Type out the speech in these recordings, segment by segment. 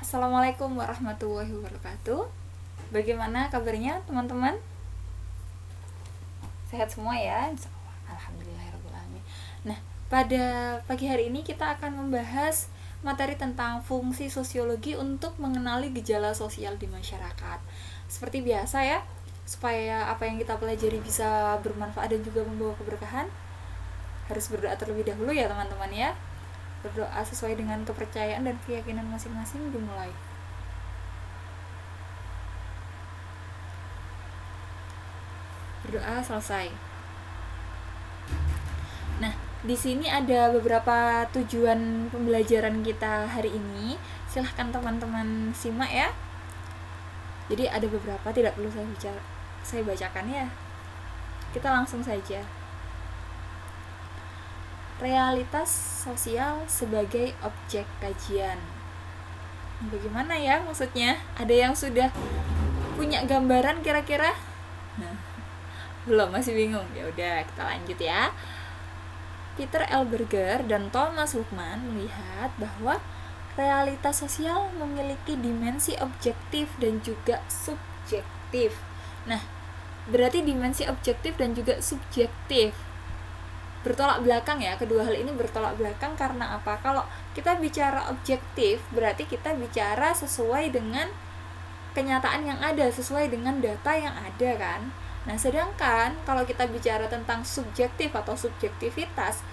Assalamualaikum warahmatullahi wabarakatuh. Bagaimana kabarnya teman-teman? Sehat semua ya? Insyaallah. Alhamdulillahirrahmanirrahim. Nah, pada pagi hari ini kita akan membahas materi tentang fungsi sosiologi untuk mengenali gejala sosial di masyarakat. Seperti biasa ya, supaya apa yang kita pelajari bisa bermanfaat dan juga membawa keberkahan, harus berdoa terlebih dahulu ya teman-teman ya. Berdoa sesuai dengan kepercayaan dan keyakinan masing-masing dimulai. Berdoa selesai. Nah, di sini ada beberapa tujuan pembelajaran kita hari ini. Silahkan teman-teman simak ya. Jadi ada beberapa, tidak perlu saya bacakan ya. Kita langsung saja. Realitas sosial sebagai objek kajian. Bagaimana ya maksudnya? Ada yang sudah punya gambaran kira-kira? Belum, masih bingung. Ya udah, kita lanjut ya. Peter L. Berger dan Thomas Hoekman melihat bahwa realitas sosial memiliki dimensi objektif dan juga subjektif. Nah, berarti dimensi objektif dan juga subjektif bertolak belakang ya. Kedua hal ini bertolak belakang karena apa? Kalau kita bicara objektif, berarti kita bicara sesuai dengan kenyataan yang ada, sesuai dengan data yang ada kan. Nah, sedangkan kalau kita bicara tentang subjektif atau subjektivitas,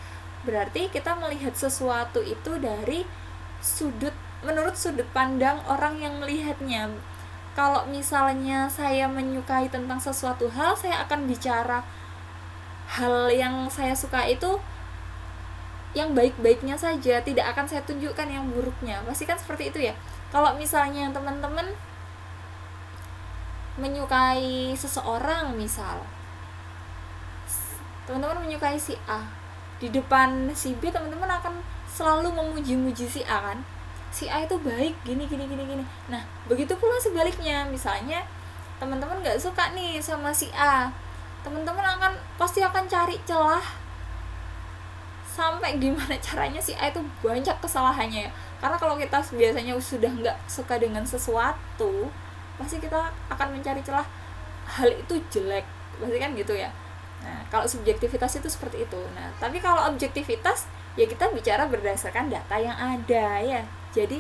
berarti kita melihat sesuatu itu dari menurut sudut pandang orang yang melihatnya. Kalau misalnya saya menyukai tentang sesuatu hal, saya akan bicara hal yang saya suka itu yang baik-baiknya saja, tidak akan saya tunjukkan yang buruknya. Pasti kan seperti itu ya. Kalau misalnya teman-teman menyukai seseorang, misal teman-teman menyukai si A, di depan si B teman-teman akan selalu memuji-muji si A kan. Si A itu baik, gini. Nah, begitu pula sebaliknya. Misalnya teman-teman gak suka nih sama si A, teman-teman pasti akan cari celah sampai gimana caranya si A itu banyak kesalahannya ya. Karena kalau kita biasanya sudah nggak suka dengan sesuatu, pasti kita akan mencari celah hal itu jelek, pasti kan gitu ya. Nah, kalau subjektivitas itu seperti itu. Nah, tapi kalau objektivitas ya kita bicara berdasarkan data yang ada ya. Jadi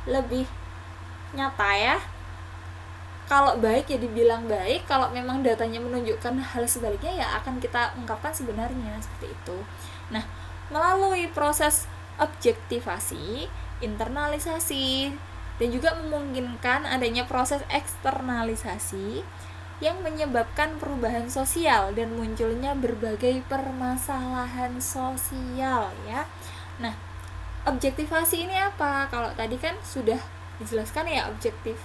lebih nyata ya. Kalau baik ya dibilang baik, kalau memang datanya menunjukkan hal sebaliknya ya akan kita ungkapkan sebenarnya, seperti itu. Nah, melalui proses objektivasi, internalisasi, dan juga memungkinkan adanya proses eksternalisasi yang menyebabkan perubahan sosial dan munculnya berbagai permasalahan sosial ya. Nah, objektivasi ini apa? Kalau tadi kan sudah dijelaskan ya objektif.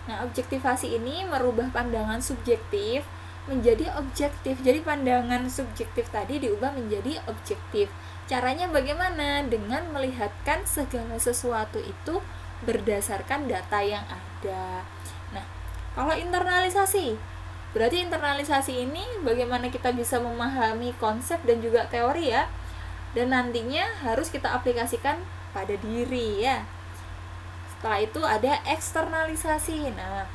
Nah, objektivasi ini merubah pandangan subjektif menjadi objektif. Jadi pandangan subjektif tadi diubah menjadi objektif. Caranya bagaimana? Dengan melihatkan segala sesuatu itu berdasarkan data yang ada. Nah, kalau internalisasi, berarti internalisasi ini bagaimana kita bisa memahami konsep dan juga teori ya. Dan nantinya harus kita aplikasikan pada diri ya. Setelah itu ada eksternalisasi. Nah,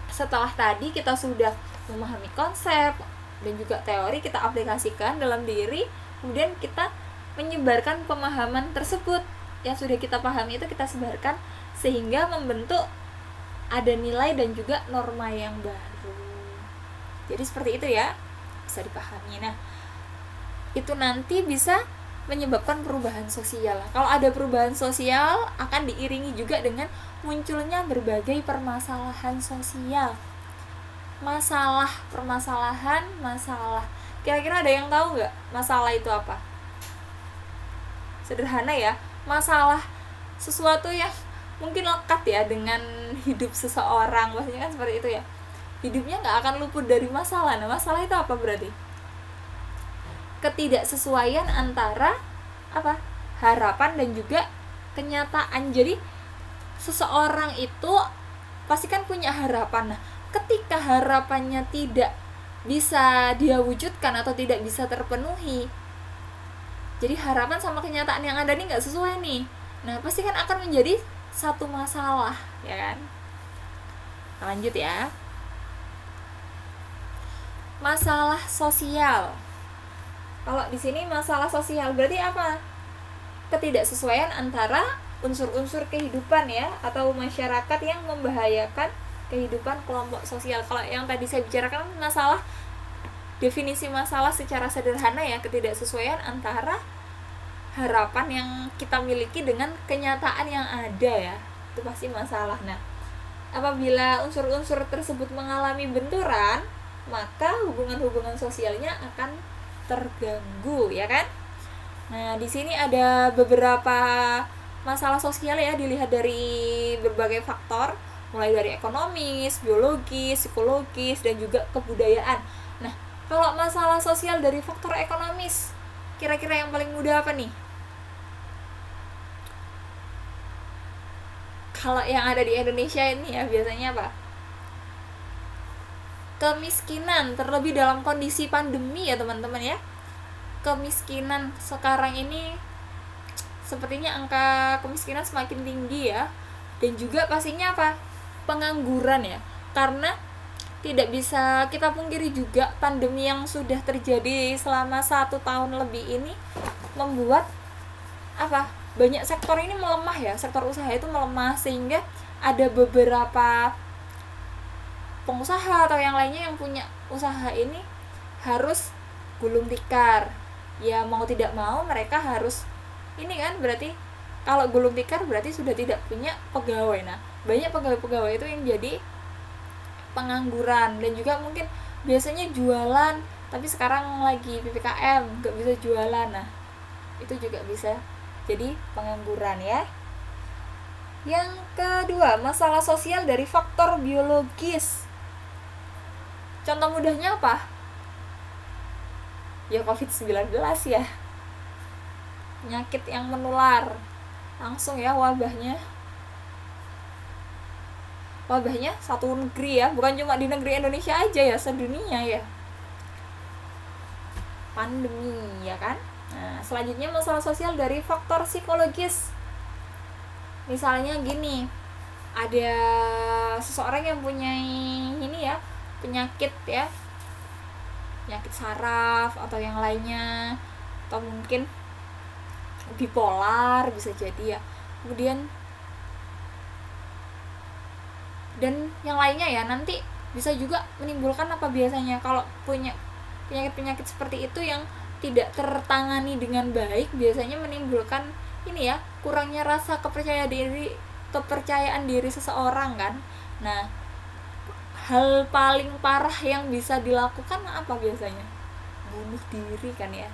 setelah tadi kita sudah memahami konsep dan juga teori, kita aplikasikan dalam diri, kemudian kita menyebarkan pemahaman tersebut yang sudah kita pahami itu kita sebarkan sehingga membentuk ada nilai dan juga norma yang baru. Jadi seperti itu ya, bisa dipahami. Nah, itu nanti bisa menyebabkan perubahan sosial. Kalau ada perubahan sosial akan diiringi juga dengan munculnya berbagai permasalahan sosial. Masalah. Kira-kira ada yang tahu nggak masalah itu apa? Sederhana ya, masalah sesuatu yang mungkin lekat ya dengan hidup seseorang, maksudnya kan seperti itu ya. Hidupnya nggak akan luput dari masalah. Nah, masalah itu apa berarti? Ketidaksesuaian antara harapan dan juga kenyataan. Jadi seseorang itu pasti kan punya harapan. Nah, ketika harapannya tidak bisa dia wujudkan atau tidak bisa terpenuhi, jadi harapan sama kenyataan yang ada nih nggak sesuai nih. Nah, pasti kan akan menjadi satu masalah, ya kan? Lanjut ya. Masalah sosial. Kalau di sini masalah sosial berarti apa? Ketidaksesuaian antara unsur-unsur kehidupan ya, atau masyarakat yang membahayakan kehidupan kelompok sosial. Kalau yang tadi saya bicarakan masalah, definisi masalah secara sederhana ya, ketidaksesuaian antara harapan yang kita miliki dengan kenyataan yang ada ya, itu pasti masalah. Nah, apabila unsur-unsur tersebut mengalami benturan, maka hubungan-hubungan sosialnya akan terganggu, ya kan? Nah, di sini ada beberapa masalah sosial ya, dilihat dari berbagai faktor, mulai dari ekonomis, biologis, psikologis, dan juga kebudayaan. Nah, kalau masalah sosial dari faktor ekonomis, kira-kira yang paling mudah apa nih? Kalau yang ada di Indonesia ini ya biasanya apa? Kemiskinan, terlebih dalam kondisi pandemi ya teman-teman ya. Kemiskinan sekarang ini sepertinya angka kemiskinan semakin tinggi ya. Dan juga pastinya apa? Pengangguran ya. Karena tidak bisa kita pungkiri juga, pandemi yang sudah terjadi selama 1 tahun lebih ini membuat apa? Banyak sektor ini melemah ya, sektor usaha itu melemah, sehingga ada beberapa pengusaha atau yang lainnya yang punya usaha ini harus gulung tikar ya, mau tidak mau mereka harus ini kan, berarti kalau gulung tikar berarti sudah tidak punya pegawai. Nah, banyak pegawai-pegawai itu yang jadi pengangguran, dan juga mungkin biasanya jualan tapi sekarang lagi PPKM nggak bisa jualan, nah itu juga bisa jadi pengangguran ya. Yang kedua, masalah sosial dari faktor biologis. Contoh mudahnya apa? Ya COVID-19 ya. Penyakit yang menular langsung ya, wabahnya satu negeri ya, bukan cuma di negeri Indonesia aja ya, sedunia ya. Pandemi ya kan. Nah, selanjutnya masalah sosial dari faktor psikologis. Misalnya gini, ada seseorang yang punya ini ya, penyakit saraf atau yang lainnya, atau mungkin bipolar bisa jadi ya. Kemudian dan yang lainnya ya, nanti bisa juga menimbulkan apa biasanya kalau punya penyakit-penyakit seperti itu yang tidak tertangani dengan baik, biasanya menimbulkan ini ya, kurangnya rasa kepercayaan diri seseorang kan. Nah, hal paling parah yang bisa dilakukan apa biasanya? Bunuh diri kan ya.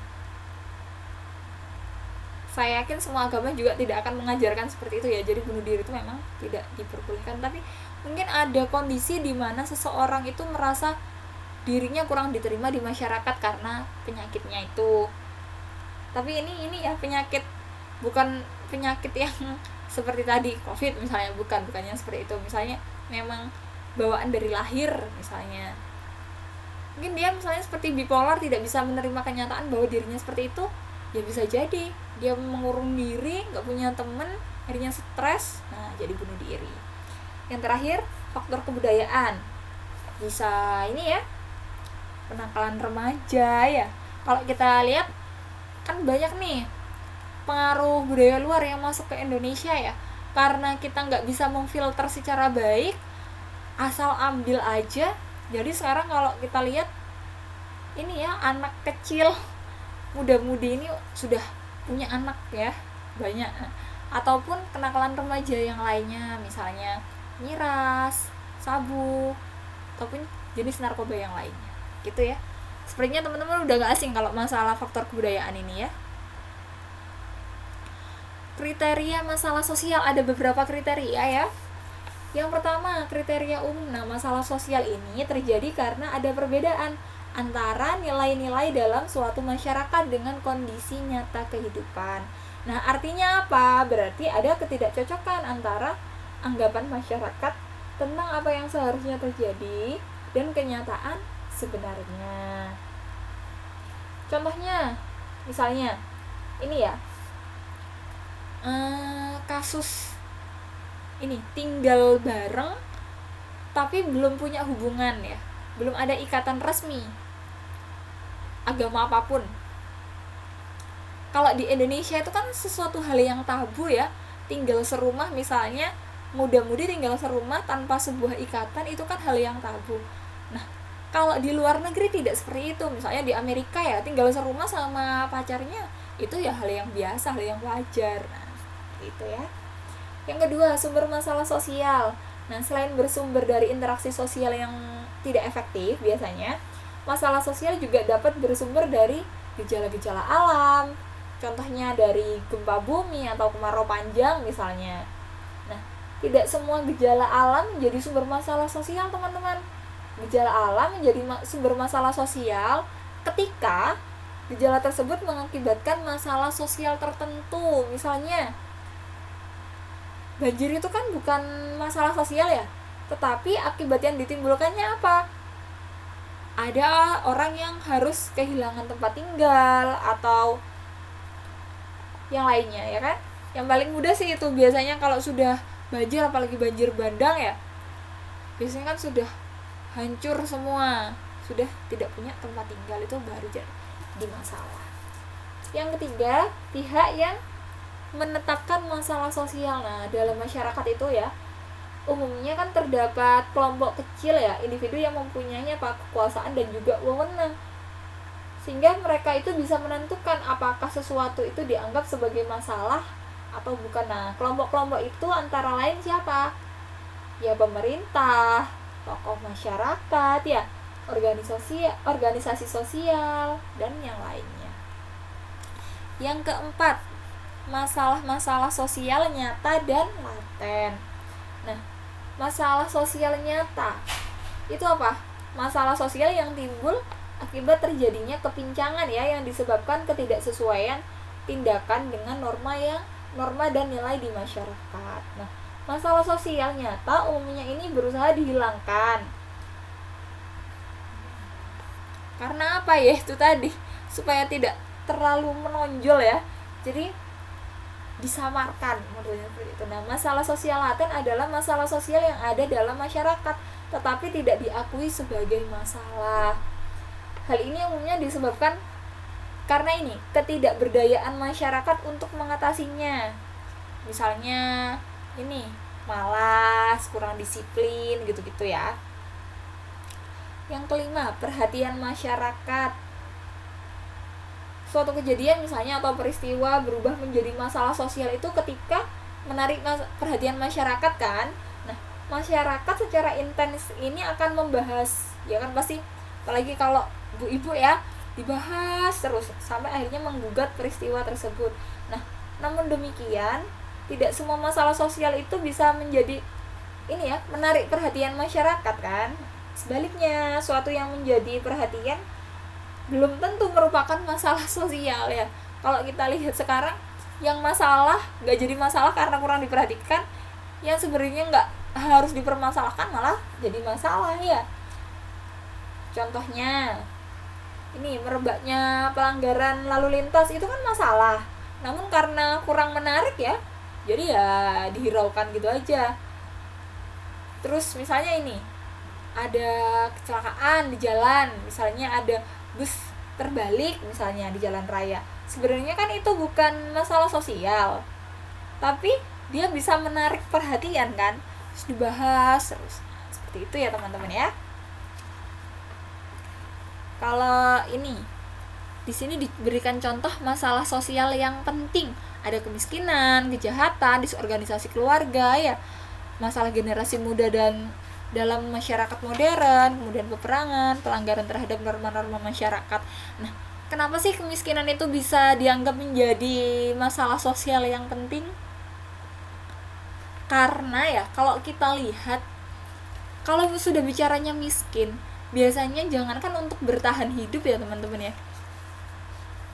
Saya yakin semua agama juga tidak akan mengajarkan seperti itu ya, jadi bunuh diri itu memang tidak diperbolehkan. Tapi mungkin ada kondisi di mana seseorang itu merasa dirinya kurang diterima di masyarakat karena penyakitnya itu. Tapi ini ya penyakit, bukan penyakit yang seperti tadi COVID misalnya, bukan yang seperti itu. Misalnya memang bawaan dari lahir misalnya. Mungkin dia misalnya seperti bipolar, tidak bisa menerima kenyataan bahwa dirinya seperti itu, ya bisa jadi dia mengurung diri, nggak punya temen, akhirnya stres, nah jadi bunuh diri. Yang terakhir, faktor kebudayaan. Bisa ini ya, penangkalan remaja ya. Kalau kita lihat kan banyak nih pengaruh budaya luar yang masuk ke Indonesia ya, karena kita nggak bisa memfilter secara baik, asal ambil aja. Jadi sekarang kalau kita lihat ini ya, anak kecil muda-mudi ini sudah punya anak ya, banyak. Ataupun kenakalan remaja yang lainnya, misalnya miras, sabu, ataupun jenis narkoba yang lainnya gitu ya. Sepertinya teman-teman udah gak asing kalau masalah faktor kebudayaan ini ya. Kriteria masalah sosial, ada beberapa kriteria ya. Yang pertama, kriteria umum. Nah, masalah sosial ini terjadi karena ada perbedaan antara nilai-nilai dalam suatu masyarakat dengan kondisi nyata kehidupan. Nah, artinya apa? Berarti ada ketidakcocokan antara anggapan masyarakat tentang apa yang seharusnya terjadi dan kenyataan sebenarnya. Contohnya, misalnya ini ya, kasus ini tinggal bareng tapi belum punya hubungan ya, belum ada ikatan resmi agama apapun. Kalau di Indonesia itu kan sesuatu hal yang tabu ya, tinggal serumah misalnya, muda-mudi tinggal serumah tanpa sebuah ikatan, itu kan hal yang tabu. Nah, kalau di luar negeri tidak seperti itu. Misalnya di Amerika ya, tinggal serumah sama pacarnya itu ya hal yang biasa, hal yang wajar. Nah, itu ya. Yang kedua, sumber masalah sosial. Nah, selain bersumber dari interaksi sosial yang tidak efektif biasanya, masalah sosial juga dapat bersumber dari gejala-gejala alam. Contohnya dari gempa bumi atau kemarau panjang misalnya. Nah, tidak semua gejala alam menjadi sumber masalah sosial, teman-teman. Gejala alam menjadi sumber masalah sosial ketika gejala tersebut mengakibatkan masalah sosial tertentu. Misalnya, banjir itu kan bukan masalah sosial ya, tetapi akibat yang ditimbulkannya apa? Ada orang yang harus kehilangan tempat tinggal atau yang lainnya ya kan. Yang paling mudah sih itu biasanya kalau sudah banjir, apalagi banjir bandang ya, biasanya kan sudah hancur semua, sudah tidak punya tempat tinggal, itu baru jadi masalah. Yang ketiga, pihak yang menetapkan masalah sosial. Nah, dalam masyarakat itu ya, umumnya kan terdapat kelompok kecil ya, individu yang mempunyai kekuasaan dan juga wewenang, sehingga mereka itu bisa menentukan apakah sesuatu itu dianggap sebagai masalah atau bukan. Nah, kelompok-kelompok itu antara lain siapa? Ya pemerintah, tokoh masyarakat ya, organisasi sosial dan yang lainnya. Yang keempat, masalah-masalah sosial nyata dan laten. Nah, masalah sosial nyata itu apa? Masalah sosial yang timbul akibat terjadinya kepincangan ya, yang disebabkan ketidaksesuaian tindakan dengan norma dan nilai di masyarakat. Nah, masalah sosial nyata umumnya ini berusaha dihilangkan. Karena apa ya? Itu tadi, supaya tidak terlalu menonjol ya. Jadi disamarkan modelnya seperti itu. Nah, masalah sosial laten adalah masalah sosial yang ada dalam masyarakat tetapi tidak diakui sebagai masalah. Hal ini umumnya disebabkan karena ini ketidakberdayaan masyarakat untuk mengatasinya. Misalnya ini malas, kurang disiplin gitu-gitu ya. Yang kelima, perhatian masyarakat. Suatu kejadian misalnya atau peristiwa berubah menjadi masalah sosial itu ketika menarik perhatian masyarakat kan. Nah, masyarakat secara intens ini akan membahas, ya kan pasti, apalagi kalau ibu-ibu ya, dibahas terus sampai akhirnya menggugat peristiwa tersebut. Nah, namun demikian tidak semua masalah sosial itu bisa menjadi ini ya, menarik perhatian masyarakat kan. Sebaliknya, suatu yang menjadi perhatian belum tentu merupakan masalah sosial ya. Kalau kita lihat sekarang, yang masalah nggak jadi masalah karena kurang diperhatikan, yang sebenarnya nggak harus dipermasalahkan malah jadi masalah ya. Contohnya ini merebaknya pelanggaran lalu lintas itu kan masalah, namun karena kurang menarik ya, jadi ya dihiraukan gitu aja. Terus misalnya ini ada kecelakaan di jalan, misalnya ada bus terbalik misalnya di jalan raya, sebenarnya kan itu bukan masalah sosial, tapi dia bisa menarik perhatian kan, terus dibahas terus. Seperti itu ya teman-teman ya. Kalau ini di sini diberikan contoh masalah sosial yang penting, ada kemiskinan, kejahatan, disorganisasi keluarga ya, masalah generasi muda dan dalam masyarakat modern, kemudian peperangan, pelanggaran terhadap norma-norma masyarakat. Nah, kenapa sih kemiskinan itu bisa dianggap menjadi masalah sosial yang penting? Karena ya, kalau kita lihat, kalau sudah bicaranya miskin, biasanya jangankan untuk bertahan hidup ya teman-teman ya,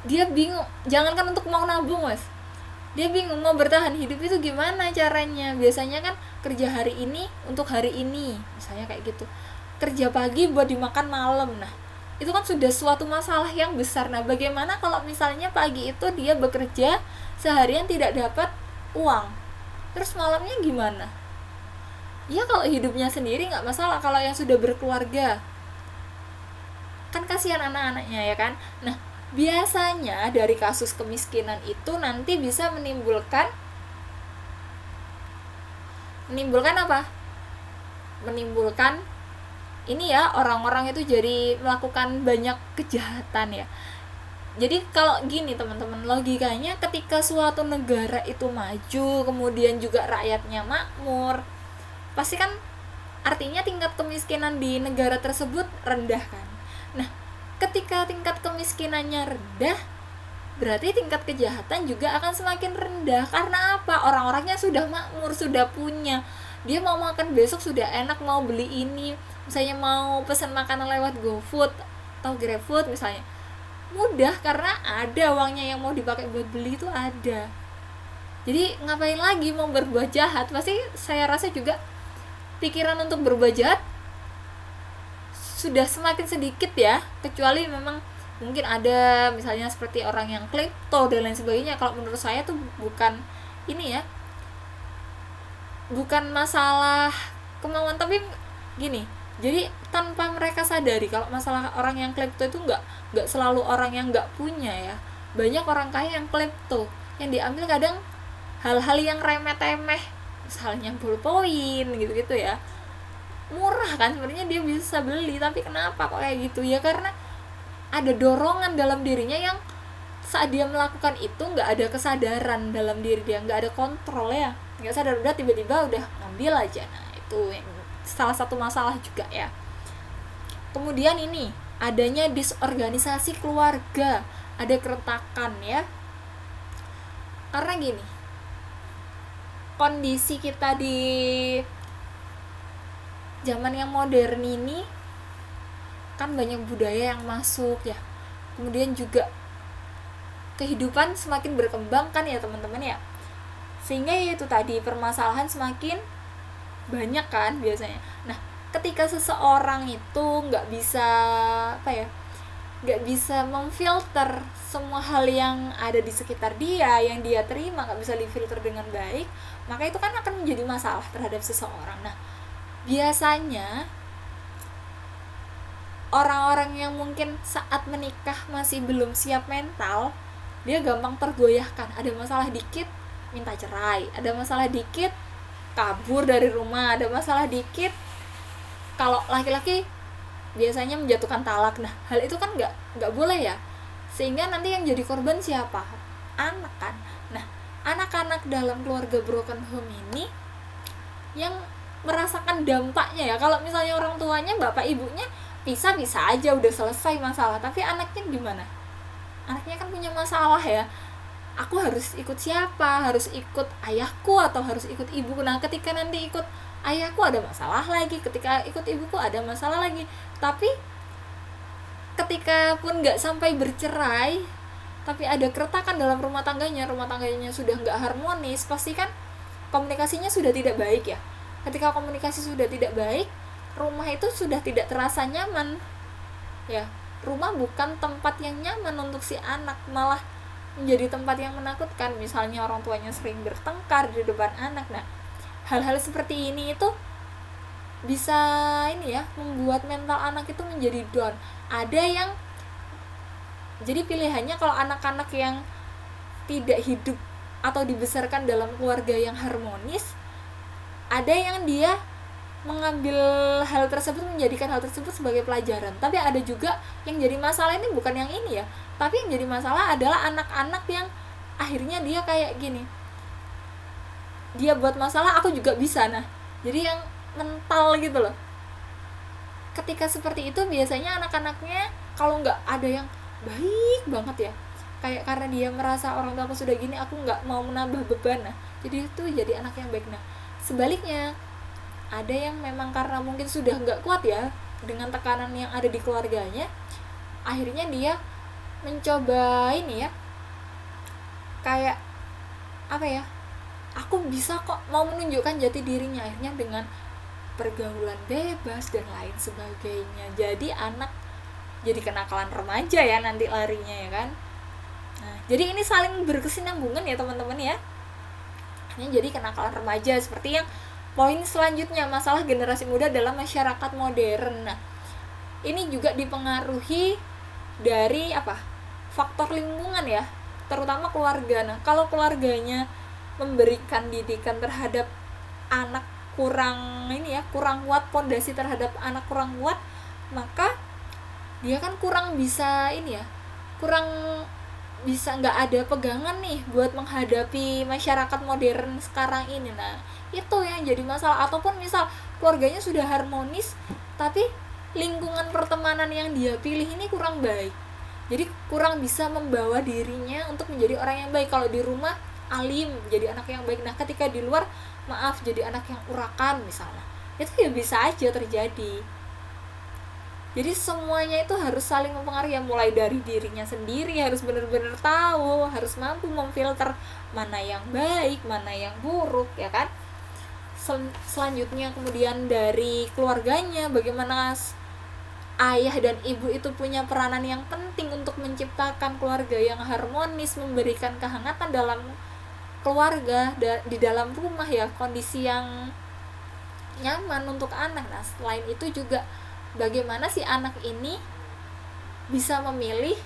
dia bingung, jangankan untuk mau nabung mas, dia bingung mau bertahan hidup itu gimana caranya. Biasanya kan kerja hari ini untuk hari ini, misalnya kayak gitu, kerja pagi buat dimakan malam. Nah, itu kan sudah suatu masalah yang besar. Nah, bagaimana kalau misalnya pagi itu dia bekerja seharian tidak dapat uang, terus malamnya gimana? Ya kalau hidupnya sendiri nggak masalah, kalau yang sudah berkeluarga kan kasihan anak-anaknya ya kan. Nah, biasanya dari kasus kemiskinan itu nanti bisa menimbulkan apa? Menimbulkan ini ya, orang-orang itu jadi melakukan banyak kejahatan ya. Jadi kalau gini teman-teman, logikanya ketika suatu negara itu maju, kemudian juga rakyatnya makmur, pasti kan artinya tingkat kemiskinan di negara tersebut rendah kan. Nah, ketika tingkat kemiskinannya rendah, berarti tingkat kejahatan juga akan semakin rendah. Karena apa? Orang-orangnya sudah makmur, sudah punya. Dia mau makan besok sudah enak, mau beli ini, misalnya mau pesan makanan lewat GoFood atau GrabFood misalnya, mudah karena ada uangnya, yang mau dipakai buat beli itu ada. Jadi ngapain lagi mau berbuat jahat? Pasti saya rasa juga pikiran untuk berbuat jahat sudah semakin sedikit ya, kecuali memang mungkin ada misalnya seperti orang yang klepto dan lain sebagainya. Kalau menurut saya tuh bukan ini ya, bukan masalah kemauan, tapi gini, jadi tanpa mereka sadari kalau masalah orang yang klepto itu nggak selalu orang yang nggak punya ya. Banyak orang kaya yang klepto, yang diambil kadang hal-hal yang remeh-temeh, misalnya ballpoint gitu-gitu ya, murah kan sebenarnya dia bisa beli, tapi kenapa kok kayak gitu ya? Karena ada dorongan dalam dirinya yang saat dia melakukan itu nggak ada kesadaran dalam diri dia, nggak ada kontrol ya, nggak sadar udah tiba-tiba udah ngambil aja. Nah itu yang salah satu masalah juga ya. Kemudian ini adanya disorganisasi keluarga, ada keretakan ya, karena gini, kondisi kita di zaman yang modern ini kan banyak budaya yang masuk ya, kemudian juga kehidupan semakin berkembang kan ya teman-teman ya, sehingga ya itu tadi permasalahan semakin banyak kan biasanya. Nah, ketika seseorang itu nggak bisa nggak bisa memfilter semua hal yang ada di sekitar dia, yang dia terima nggak bisa difilter dengan baik, maka itu kan akan menjadi masalah terhadap seseorang. Nah, biasanya orang-orang yang mungkin saat menikah masih belum siap mental, dia gampang tergoyahkan. Ada masalah dikit minta cerai, ada masalah dikit kabur dari rumah, ada masalah dikit, kalau laki-laki biasanya menjatuhkan talak. Nah, hal itu kan nggak boleh ya, sehingga nanti yang jadi korban siapa? Anak kan. Nah, anak-anak dalam keluarga broken home ini yang merasakan dampaknya ya. Kalau misalnya orang tuanya, bapak ibunya bisa-bisa aja udah selesai masalah, tapi anaknya gimana? Anaknya kan punya masalah ya, aku harus ikut siapa? Harus ikut ayahku atau harus ikut ibuku? Nah, ketika nanti ikut ayahku ada masalah lagi, ketika ikut ibuku ada masalah lagi. Tapi ketika pun nggak sampai bercerai, tapi ada keretakan dalam rumah tangganya sudah nggak harmonis, pasti kan komunikasinya sudah tidak baik ya. Ketika komunikasi sudah tidak baik, rumah itu sudah tidak terasa nyaman ya. Rumah bukan tempat yang nyaman untuk si anak, malah menjadi tempat yang menakutkan. Misalnya orang tuanya sering bertengkar di depan anak. Nah, hal-hal seperti ini itu bisa ini ya, membuat mental anak itu menjadi down. Ada yang jadi pilihannya, kalau anak-anak yang tidak hidup atau dibesarkan dalam keluarga yang harmonis, ada yang dia mengambil hal tersebut, menjadikan hal tersebut sebagai pelajaran. Tapi ada juga yang jadi masalah ini bukan yang ini ya, tapi yang jadi masalah adalah anak-anak yang akhirnya dia kayak gini, dia buat masalah aku juga bisa. Nah, jadi yang mental gitu loh. Ketika seperti itu biasanya anak-anaknya kalau nggak ada yang baik banget ya, kayak karena dia merasa orang tua aku sudah gini, aku nggak mau menambah beban. Nah, jadi itu jadi anak yang baik. Nah, sebaliknya ada yang memang karena mungkin sudah nggak kuat ya dengan tekanan yang ada di keluarganya, akhirnya dia mencoba ini ya, kayak apa ya, aku bisa kok, mau menunjukkan jati dirinya, akhirnya dengan pergaulan bebas dan lain sebagainya. Jadi anak jadi kenakalan remaja ya nanti larinya ya kan. Nah, jadi ini saling berkesinambungan ya teman-teman ya. Jadi kenakalan remaja seperti yang Poin selanjutnya, masalah generasi muda dalam masyarakat modern. Nah, ini juga dipengaruhi dari faktor lingkungan ya, terutama keluarga. Nah, kalau keluarganya memberikan didikan terhadap anak kurang kuat, pondasi terhadap anak kurang kuat, maka dia kan kurang bisa nggak ada pegangan nih buat menghadapi masyarakat modern sekarang ini. Nah, itu yang jadi masalah. Ataupun misal keluarganya sudah harmonis tapi lingkungan pertemanan yang dia pilih ini kurang baik, jadi kurang bisa membawa dirinya untuk menjadi orang yang baik. Kalau di rumah alim, jadi anak yang baik. Nah, ketika di luar jadi anak yang urakan misalnya, itu ya bisa aja terjadi. Jadi semuanya itu harus saling mempengaruhi, mulai dari dirinya sendiri harus benar-benar tahu, harus mampu memfilter mana yang baik, mana yang buruk, ya kan. Selanjutnya kemudian dari keluarganya, bagaimana ayah dan ibu itu punya peranan yang penting untuk menciptakan keluarga yang harmonis, memberikan kehangatan dalam keluarga, di dalam rumah ya, kondisi yang nyaman untuk anak. Nah, selain itu juga bagaimana si anak ini bisa memilih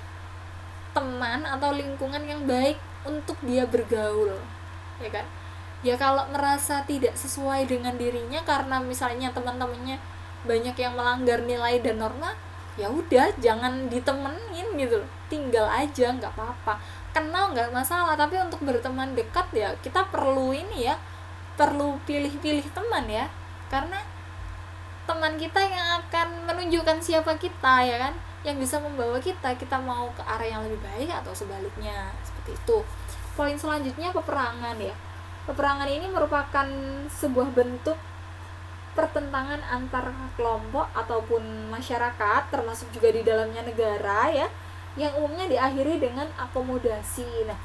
teman atau lingkungan yang baik untuk dia bergaul, ya kan. Ya kalau merasa tidak sesuai dengan dirinya karena misalnya teman-temannya banyak yang melanggar nilai dan norma, ya udah jangan ditemenin gitu, tinggal aja, nggak apa-apa. Kenal nggak masalah, tapi untuk berteman dekat ya kita perlu perlu pilih-pilih teman ya, karena teman kita yang akan menunjukkan siapa kita, ya kan, yang bisa membawa kita mau ke arah yang lebih baik atau sebaliknya, seperti itu. Poin selanjutnya peperangan ya. Peperangan ini merupakan sebuah bentuk pertentangan antar kelompok ataupun masyarakat, termasuk juga di dalamnya negara ya, yang umumnya diakhiri dengan akomodasi. Nah,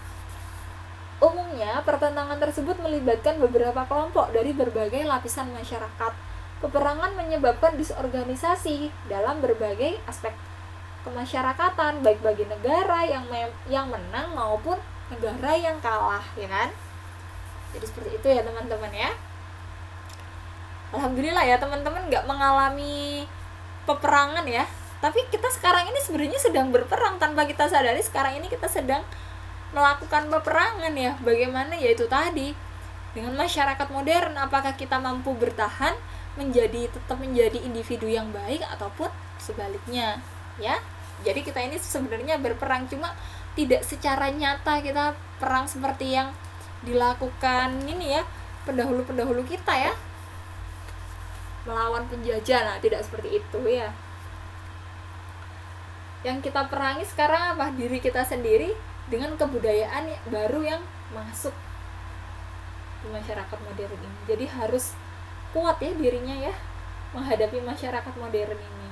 umumnya pertentangan tersebut melibatkan beberapa kelompok dari berbagai lapisan masyarakat. Peperangan menyebabkan disorganisasi dalam berbagai aspek kemasyarakatan, baik bagi negara yang menang maupun negara yang kalah, ya kan. Jadi seperti itu ya teman-teman ya. Alhamdulillah ya teman-teman nggak mengalami peperangan ya. Tapi kita sekarang ini sebenarnya sedang berperang tanpa kita sadari. Sekarang ini kita sedang melakukan peperangan ya. Bagaimana ya itu tadi, dengan masyarakat modern, apakah kita mampu bertahan tetap menjadi individu yang baik ataupun sebaliknya ya. Jadi kita ini sebenarnya berperang, cuma tidak secara nyata kita perang seperti yang dilakukan pendahulu-pendahulu kita ya, melawan penjajah. Nah, tidak seperti itu ya. Yang kita perangi sekarang diri kita sendiri dengan kebudayaan baru yang masuk di masyarakat modern ini. Jadi harus kuat ya dirinya ya menghadapi masyarakat modern ini.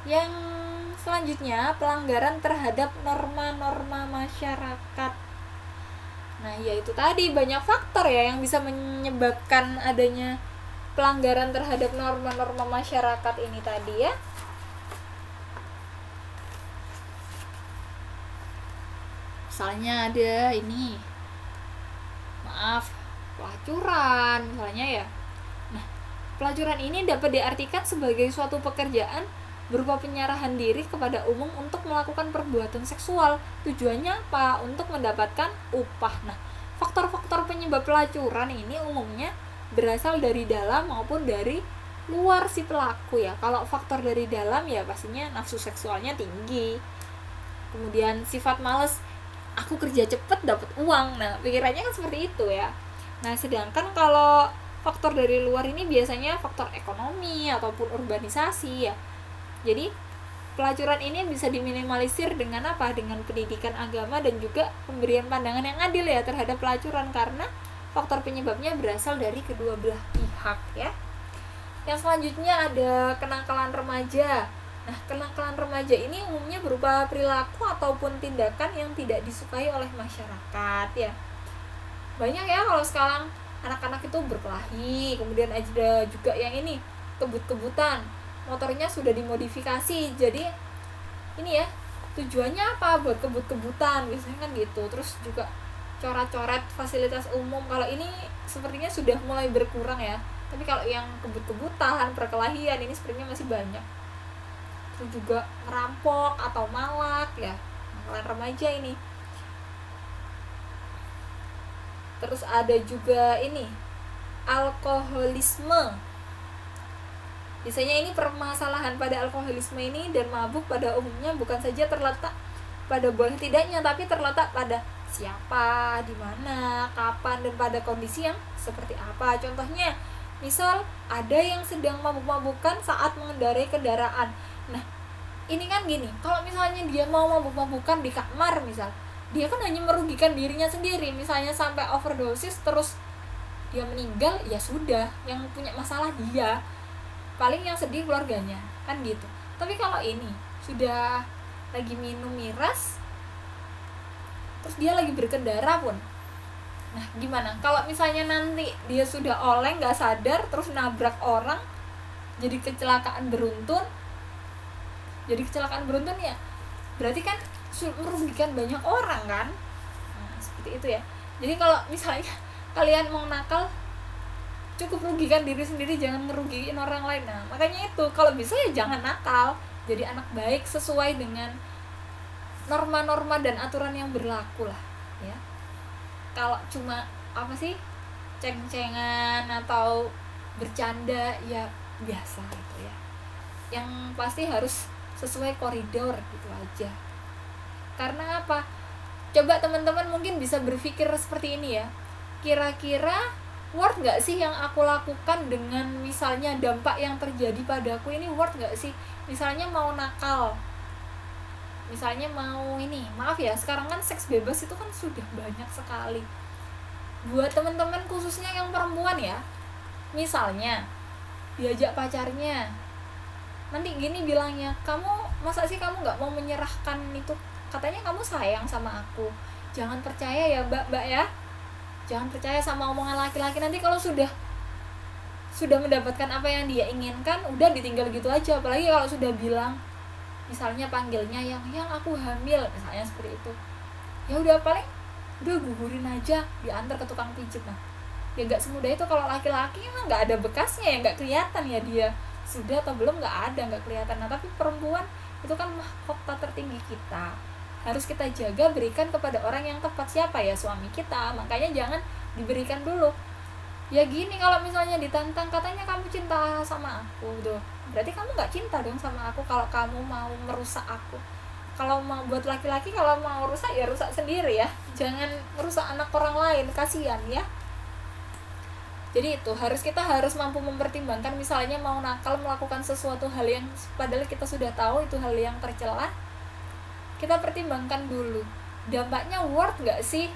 Yang selanjutnya, pelanggaran terhadap norma-norma masyarakat. Nah, ya itu tadi, banyak faktor ya yang bisa menyebabkan adanya pelanggaran terhadap norma-norma masyarakat ini tadi ya. Misalnya ada pelacuran misalnya ya. Nah, pelacuran ini dapat diartikan sebagai suatu pekerjaan berupa penyerahan diri kepada umum untuk melakukan perbuatan seksual. Tujuannya apa? Untuk mendapatkan upah. Nah, faktor-faktor penyebab pelacuran ini umumnya berasal dari dalam maupun dari luar si pelaku ya. Kalau faktor dari dalam ya pastinya nafsu seksualnya tinggi, kemudian sifat malas, aku kerja cepet dapat uang. Nah, pikirannya kan seperti itu ya. Nah, sedangkan kalau faktor dari luar ini biasanya faktor ekonomi ataupun urbanisasi ya. Jadi pelacuran ini bisa diminimalisir dengan dengan pendidikan agama dan juga pemberian pandangan yang adil ya terhadap pelacuran, karena faktor penyebabnya berasal dari kedua belah pihak ya. Yang selanjutnya ada kenakalan remaja. Nah, kenakalan remaja ini umumnya berupa perilaku ataupun tindakan yang tidak disukai oleh masyarakat ya. Banyak ya kalau sekarang anak-anak itu berkelahi, kemudian ada juga yang kebut-kebutan, motornya sudah dimodifikasi, jadi tujuannya apa? Buat kebut-kebutan biasanya kan gitu. Terus juga coret-coret fasilitas umum. Kalau ini sepertinya sudah mulai berkurang ya, Tapi kalau yang kebut-kebutan, perkelahian ini sebenarnya masih banyak. Terus juga merampok atau malak ya, kalian remaja ini. Terus ada juga ini, alkoholisme. Biasanya ini permasalahan pada alkoholisme ini dan mabuk pada umumnya bukan saja terletak pada boleh tidaknya, tapi terletak pada siapa, di mana, kapan, dan pada kondisi yang seperti apa. Contohnya, misal ada yang sedang mabuk-mabukan saat mengendarai kendaraan. Nah, ini kan gini, kalau misalnya dia mau mabuk-mabukan di kamar misal, dia kan hanya merugikan dirinya sendiri. Misalnya sampai overdosis terus dia meninggal, ya sudah, yang punya masalah dia, paling yang sedih keluarganya, kan gitu. Tapi kalau ini sudah lagi minum miras terus dia lagi berkendara pun, nah gimana kalau misalnya nanti dia sudah oleng nggak sadar terus nabrak orang, jadi kecelakaan beruntun ya, berarti kan merugikan banyak orang kan. Nah, seperti itu ya. Jadi kalau misalnya kalian mau nakal, cukup rugikan diri sendiri, jangan ngerugiin orang lain. Nah, makanya itu kalau bisa ya jangan nakal, jadi anak baik sesuai dengan norma-norma dan aturan yang berlaku lah ya. Kalau cuma apa sih, ceng-cengan atau bercanda ya biasa gitu ya, yang pasti harus sesuai koridor gitu aja. Karena apa? Coba teman-teman mungkin bisa berpikir seperti ini ya, kira-kira worth gak sih yang aku lakukan dengan misalnya dampak yang terjadi padaku ini, worth gak sih? Misalnya mau nakal, misalnya mau ini, maaf ya, sekarang kan seks bebas itu kan sudah banyak sekali. Buat teman-teman khususnya yang perempuan ya, misalnya diajak pacarnya, nanti gini bilangnya, kamu masa sih kamu gak mau menyerahkan itu, katanya kamu sayang sama aku. Jangan percaya ya mbak ya, jangan percaya sama omongan laki-laki. Nanti kalau sudah mendapatkan apa yang dia inginkan, udah ditinggal gitu aja. Apalagi kalau sudah bilang, misalnya panggilnya yang aku hamil misalnya seperti itu, ya udah paling udah gugurin aja, diantar ke tukang pijit. Nah ya nggak semudah itu. Kalau laki-laki emang nggak ada bekasnya ya, nggak kelihatan ya dia sudah atau belum, nggak kelihatan. Nah tapi perempuan itu kan mahkota tertinggi kita, harus kita jaga, berikan kepada orang yang tepat. Siapa ya? Suami kita. Makanya jangan diberikan dulu. Ya gini, kalau misalnya ditantang, katanya kamu cinta sama aku tuh, berarti kamu nggak cinta dong sama aku kalau kamu mau merusak aku. Kalau mau buat laki-laki, kalau mau rusak ya rusak sendiri ya, jangan merusak anak orang lain, kasihan ya. Jadi itu kita harus mampu mempertimbangkan. Misalnya mau nakal, melakukan sesuatu hal yang padahal kita sudah tahu itu hal yang tercela, kita pertimbangkan dulu dampaknya worth gak sih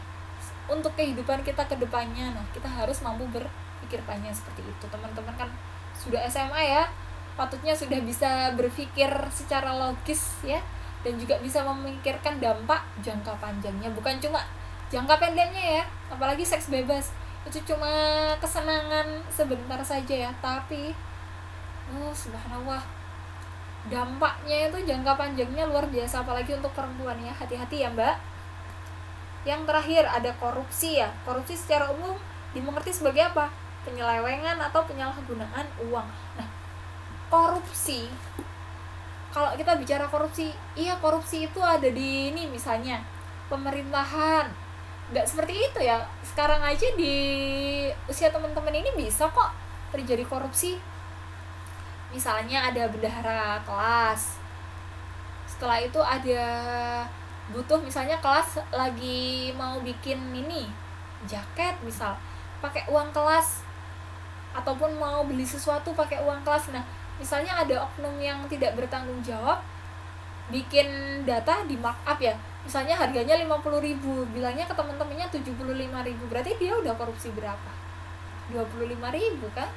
untuk kehidupan kita ke depannya. Nah kita harus mampu berpikir panjang seperti itu. Teman-teman kan sudah SMA ya, patutnya sudah bisa berpikir secara logis ya, dan juga bisa memikirkan dampak jangka panjangnya, bukan cuma jangka pendeknya ya. Apalagi seks bebas itu cuma kesenangan sebentar saja ya, tapi subhanallah, dampaknya itu jangka panjangnya luar biasa, apalagi untuk perempuan ya. Hati-hati ya mbak. Yang terakhir ada korupsi ya. Korupsi secara umum dimengerti sebagai apa? Penyelewengan atau penyalahgunaan uang. Nah korupsi, kalau kita bicara korupsi, iya korupsi itu ada di ini, misalnya pemerintahan. Nggak seperti itu ya, sekarang aja di usia teman-teman ini bisa kok terjadi korupsi. Misalnya ada bendahara kelas, setelah itu ada butuh, misalnya kelas lagi mau bikin ini jaket misal, pakai uang kelas, ataupun mau beli sesuatu pakai uang kelas. Nah misalnya ada oknum yang tidak bertanggung jawab, bikin data di markup ya, misalnya harganya 50.000, bilangnya ke teman-temannya 75.000, berarti dia udah korupsi berapa? 25.000 kan.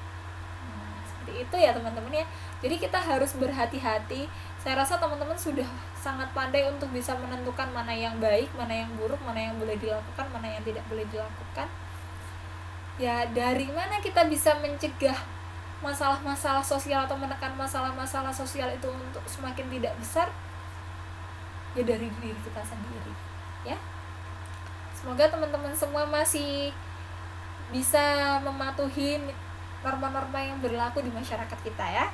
Nah, seperti itu ya teman-teman ya. Jadi kita harus berhati-hati. Saya rasa teman-teman sudah sangat pandai untuk bisa menentukan mana yang baik, mana yang buruk, mana yang boleh dilakukan, mana yang tidak boleh dilakukan. Ya dari mana kita bisa mencegah masalah-masalah sosial atau menekan masalah-masalah sosial itu untuk semakin tidak besar? Ya dari diri kita sendiri ya. Semoga teman-teman semua masih bisa mematuhi norma-norma yang berlaku di masyarakat kita ya.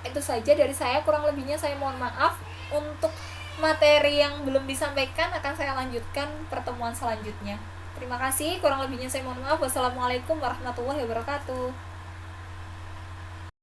Itu saja dari saya, kurang lebihnya saya mohon maaf. Untuk materi yang belum disampaikan akan saya lanjutkan pertemuan selanjutnya. Terima kasih, kurang lebihnya saya mohon maaf. Wassalamualaikum warahmatullahi wabarakatuh.